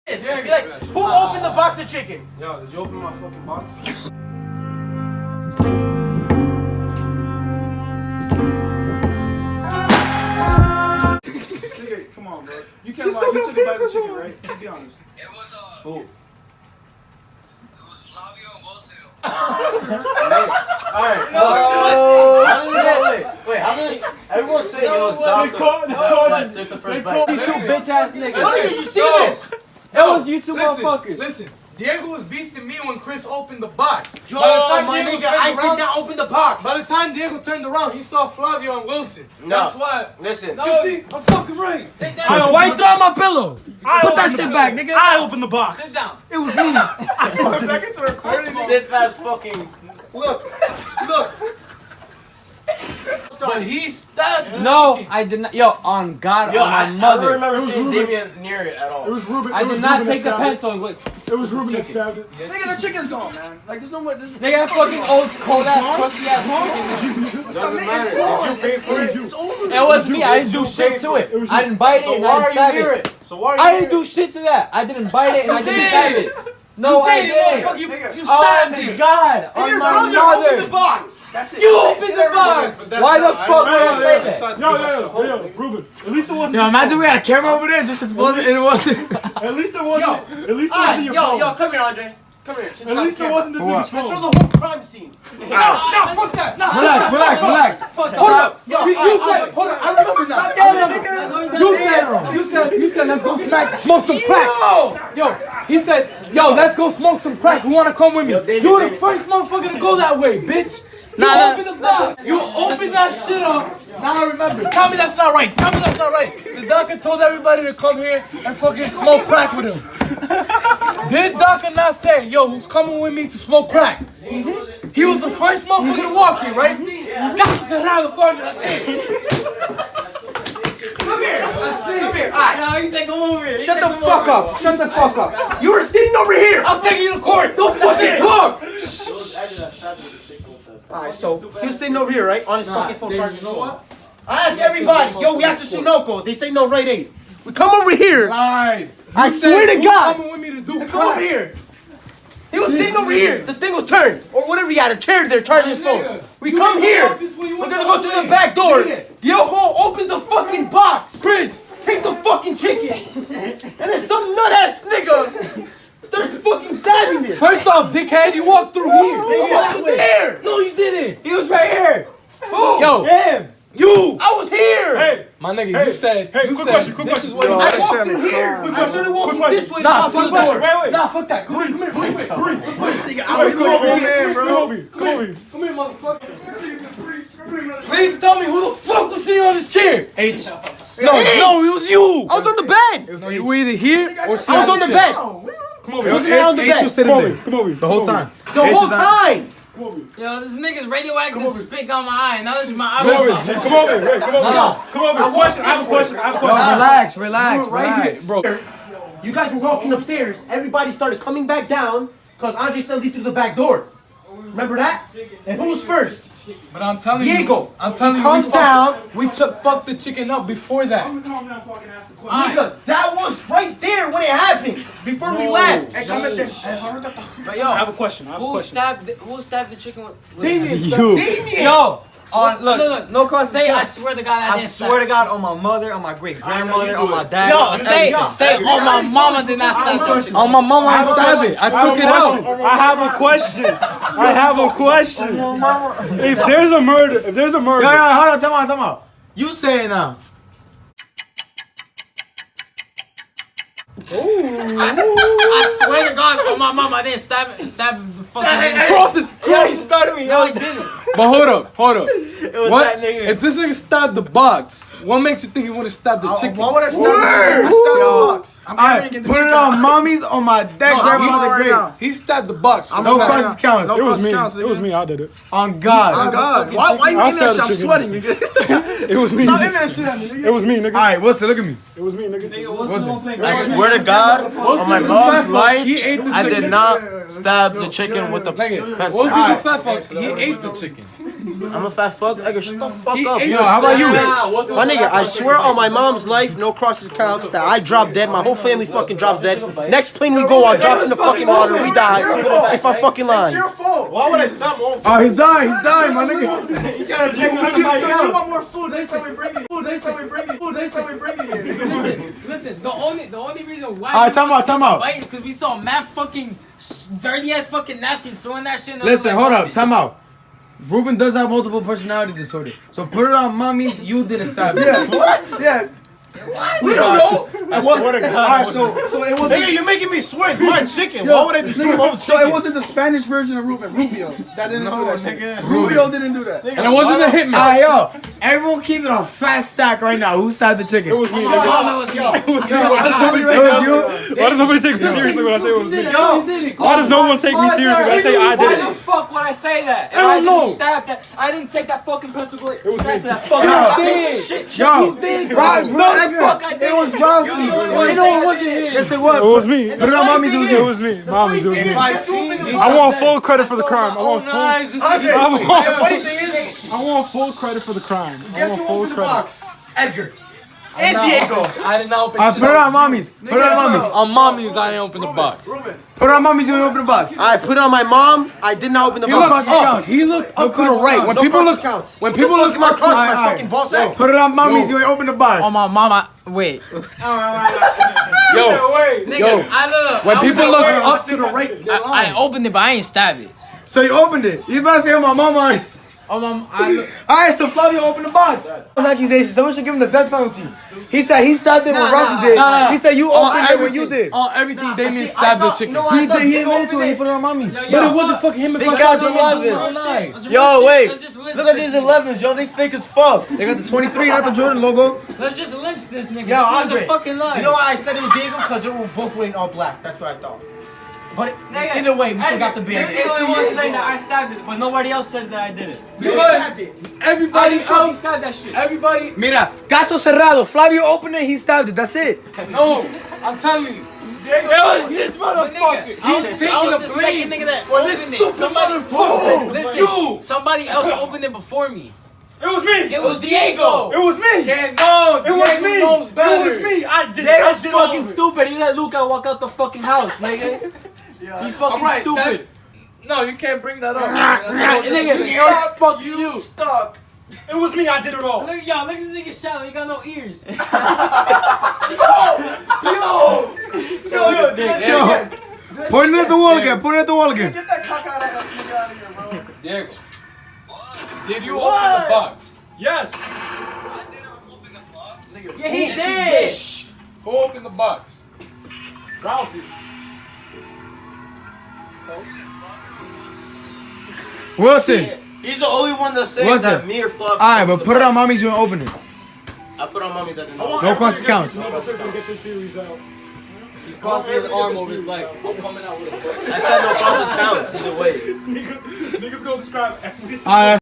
Yeah, be like, who opened the box of chicken? Yo, did you open my fucking box? Nigga, come on, bro. You can't lie. You took a bite of the chicken, right? Let's be honest. It was Who? It was Flavio and Wilson. Alright. Wait, how many? Everyone say it was Dom. That took the first bite. You two bitch ass niggas. What are you see this? It was you two motherfuckers. Listen, Diego was beasting me when Chris opened the box. Yo, By the time my Diego nigga, turned I around- did not open the box. By the time Diego turned around, he saw Flavio and Wilson. No. That's why. Listen. You see, I'm fucking right. Why you throw my pillow? Put that shit back, nigga. I opened the box. Sit down. It was me. Back into recording. Stiff ass fucking. Look. But he stabbed the No, chicken. I did not. Yo, on God, Yo, on my I don't mother. remember seeing Damien near it at all. It was Ruben. I did not take the pencil and look. It was Ruben that stabbed it. Nigga, the chicken's gone, man. Like, there's no way. This Nigga, that fucking old cold ass crusty ass chicken. Doesn't matter. Did you pay for it? It's over. It was me. I didn't do shit to it. I didn't bite it So and why I are didn't you stab near it. it? So why are you I near didn't do shit to that. I didn't bite it and I didn't stab it. No, I You didn't. motherfucker, you Oh stabbed my it. God, on my Open mother. the box. That's it. You opened the box. Why the fuck would I say that? Yo, Ruben. At least it wasn't. Yo, imagine we had a camera over there and just exploded and it wasn't. At least it wasn't. At least it wasn't your Yo, phone. come here, Andre. Come here. At least it wasn't this nigga's Let's show phone. the whole crime scene. No, fuck that. No, Relax. Hold up. You said, hold up. I remember now. You said, let's go smoke some crack. Yo, he said, yo, let's go smoke some crack. You wanna come with me? You were the first motherfucker to go that way, bitch. You opened the box. You opened that shit up. Now I remember. Tell me that's not right. The doctor told everybody to come here and fucking smoke crack with him. Did doctor not say, yo, who's coming with me to smoke crack? He was the first motherfucker to walk here, right? That's it. Come here. Alright. No, he said come over here. Shut the fuck up. You were sitting over here. I'm taking you to court. Don't fucking talk. Alright, so he was sitting over here, right? On his fucking phone. You know what? I asked everybody, yo, we have to Sunoco. They say no, right ain't. We come over here. Lies. I swear to God. Coming with me to do Come over here. He was sitting over here. The thing was turned. Or whatever, he had a chair there charging his phone. We come here. We're gonna go through the back door. Diogo opens the fucking box. Chris. Take the fucking chicken. And then some nut ass nigga starts fucking stabbing this. First off, dickhead, you walked through here. He walked there. No, you didn't. He was right here. Who? Yo, Him. you. I was here. Hey, My nigga, you said. hey, you quick said question, quick this question. is what I you walked through here. I started walking this way. Nah, to the fuck door. Wait. Nah, fuck that. Come here. Come over here. Come here, motherfucker. Please tell me who the fuck was sitting on this chair. H. No, it was you. I was on the bed. You were either here or I was on the bed. Come over I was here. on the bed. Come over here. Come over here. the whole time. The whole time. Yo, this nigga's radioactive spit on my eye. Now this is my Come over eye. here. Come over here. Come over here. Come over here. Question. I have a question. Relax. Right here, bro. You guys were walking upstairs. Everybody started coming back down because Andre said leave through the back door. Remember that? And who was first? But I'm telling Diego. you. I'm telling you. Comes down. We fucked the chicken up before that. Calm down so I can ask the question. Nigga, that was right there when it happened. Before we left. But yo, I have a question. who stabbed the chicken with Damien. Damien. Yo. Look, no cross. Say, I swear to God, I I didn't swear to God, on my mother, on my great grandmother, on my dad. Yo, say, oh, my mama did not stab that chicken. On my mama, I stabbed it. I took it out. I have a question. If there's a murder, Hold on, time out. You say it now. I swear to God, on my mama, I didn't stab the fucking. Crosses. Yeah, he started me. No, he didn't. But hold up. It was What? that nigga. If this nigga stabbed the box, what makes you think he would have stabbed the chicken? Why would I stab the chicken? I stabbed the box. Alright, Put it on mommy's, on my dead grandmother grave. He stabbed the box. No crosses counts. it was me. I did it. On God. God, why you I'll in that sell shit? the I'm chicken. sweating, nigga. It was me. Stop aiming that shit at me, nigga. It was me, nigga. Alright, Wilson, look at me. It was me, nigga. I swear to God, on my mom's life, He ate the I chicken. did not stab the chicken with the pencil. What's a fat fuck? He ate the chicken. I'm a fat fuck. Nigga, shut the fuck up. ate Yo, the how about you? My nigga, I swear on my mom's life, no crosses counts, that I drop dead. My whole family fucking drops dead. Next plane we go on drops in the fucking water. We die. If I fucking lie. Why would I stab my own? Oh, he's dying, my nigga. He trying to take somebody You else. want more food, they say we bring it. Food, they say we bring it. Food, they say we bring it. Listen, the only reason why Alright, time out. fight is because we saw mad fucking dirty ass fucking napkins throwing that shit in the Listen, hold up, time out. Ruben does have multiple personality disorder. So put it on mommy's, you didn't stab it. Yeah. We don't know. I swear to God. Alright, so it wasn't. Nigga, you're making me swear it's my chicken. Why would I destroy my own So it chicken? wasn't the Spanish version of Rubio. That didn't do that shit. nigga. Rubio didn't do that. And it wasn't a hitman. Alright, yo, everyone keep it on fast stack right now. Who stabbed the chicken? It was me, nigga. It was me. It was you. Why does nobody take me seriously when I say it was me? You did it. Why does no one take me seriously when I say I did Why it? the fuck would I say that? I don't know. Stab that. I didn't take that fucking pencil blade. It was me. That fucking shit. Yo, Rob, fuck I did it was Rob. You know it wasn't him. Yes, it It was. was me. Put it on mommy's. It was It you. was me. Mommy's, it was me. I I want full credit for the crime. I want full. Nice. This I nigga- want, I want full credit for the crime. I want full credit. Edgar. And Diego. I did not open Alright, shit put it up. on mommy's. Put it on mommy's. On mommy's, I didn't open the box. Put it on mommy's. You open the box. I put it on my mom. I did not open the He looked box. up. He looked up to the right. When No people crosses look, counts. when people look my up to cross Alright, my fucking ball sack. Put it on mommy's. You ain't open the box. Oh my mama. Wait. yo, Nigga, I look. when I was people at look work. up to the right, I opened it, but I ain't stab it. So you opened it. You about to say, oh, my mama. Oh my. I look. Alright, so Flavio opened the box. Accusation. Someone should give him the death penalty. He said he stabbed it when Rafi did. nah. He said you opened it when you did. On everything, Damien stabbed the chicken. He did. He admitted to it. He put it on mommy's. But it wasn't fucking him. Think guys 11. Yo, wait. Look at these 11s, yo. They fake as fuck. They got the 23, not the Jordan logo. Let's just lynch this nigga. Yo, This is Andre. a fucking lie. You know why I said it was Diego? Because they were both wearing all black. That's what I thought. But either way, we still got the You're band. the only one saying that I stabbed it, but nobody else said that I did it. Because everybody He else, stabbed that shit. everybody. Mira, caso cerrado. Flavio opened it. He stabbed it. That's it. No, I'm telling you. It was this But nigga, motherfucker. He's I was taking the the second blame nigga that for this opened it. stupid Somebody, motherfucker. listen, somebody else opened it before me. It was me. It was Diego. It was me. Yeah, no, It was Diego me. knows It better. was me. I did it. They I was did fucking it. stupid. He let Luca walk out the fucking house, nigga. He's fucking Alright, stupid. no, you can't bring that up. Nigga, fuck you. Stuck. It was me. I did it all. Look at y'all. Look at this nigga shallow. He got no ears. Yo, point it at the wall again. Point it at the wall again. Get that cock out of us nigga out of here, bro. Diego, did you open the box? Yes. I didn't open the box. Yeah, he did. Who opened the box? Ralphie. Wilson. He's the only one that's saying What's that it? me or Fluff. Alright, but put it on mommy's. You ain't open it. I put on mommy's. I didn't I know. want No everybody crosses to get counts. this- no, but get the theories out. He's crossing his arm over his leg. I said no crosses counts either way. Niggas gonna describe every Alright.